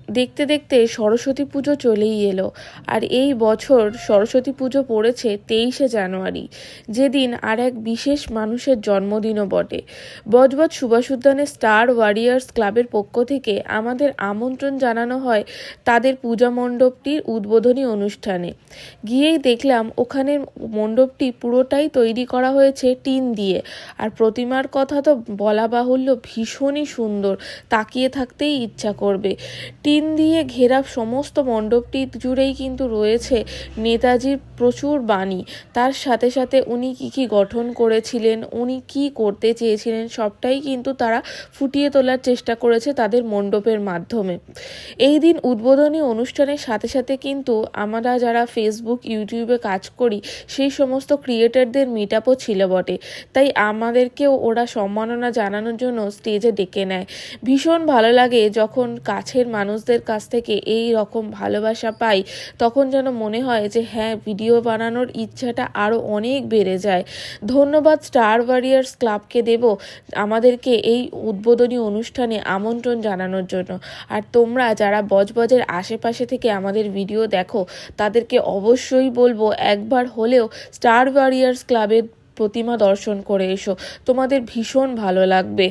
দেখতে দেখতে সরস্বতী পুজো চলেই এলো। আর এই বছর সরস্বতী পুজো পড়েছে 23শে জানুয়ারি, যেদিন আর এক বিশেষ মানুষের জন্মদিনও বটে। বজবজ সুভাষ উদ্যানের স্টার ওয়ারিয়ার্স ক্লাবের পক্ষ থেকে আমাদের আমন্ত্রণ জানানো হয় তাদের পূজা মণ্ডপটির উদ্বোধনী অনুষ্ঠানে। গিয়েই দেখলাম ওখানের মণ্ডপটি পুরোটাই তৈরি করা হয়েছে টিন দিয়ে। আর প্রতিমার কথা তো বলা বাহুল্য, ভীষণই সুন্দর, তাকিয়ে থাকতেই ইচ্ছা করবে। টিন দিয়ে ঘেরা সমস্ত মণ্ডপটি জুড়েই কিন্তু রয়েছে নেতাজির প্রচুর বাণী। তার সাথে সাথে উনি কী গঠন করেছিলেন, উনি কি করতে চেয়েছিলেন, সবটাই কিন্তু তারা ফুটিয়ে তোলার চেষ্টা করেছে তাদের মণ্ডপের মাধ্যমে। এই দিন উদ্বোধনী অনুষ্ঠানের সাথে সাথে কিন্তু আমরা যারা ফেসবুক ইউটিউবে কাজ করি সেই সমস্ত ক্রিয়েটরদের মিট আপও ছিল বটে। তাই আমাদেরকেও ওরা সম্মাননা জানানোর জন্য স্টেজে ডেকে নেয়। ভীষণ ভালো লাগে যখন কাছের মানুষদের কাছ থেকে এই রকম ভালোবাসা পাই, তখন যেন মনে হয় যে হ্যাঁ, ভিডিও বানানোর ইচ্ছাটা আরও অনেক বেড়ে যায়। ধন্যবাদ স্টার ওয়ারিয়ার্স ক্লাবকে দেব আমাদেরকে এই উদ্বোধনী অনুষ্ঠানে আমন্ত্রণ জানানোর জন্য। আর তোমরা যারা বজবজের আশেপাশে থেকে আমাদের ভিডিও দেখো তাদেরকে অবশ্যই বলবো একবার হলেও স্টার ওয়ারিয়ার্স ক্লাবের প্রতিমা দর্শন করে এসো, তোমাদের ভীষণ ভালো লাগবে।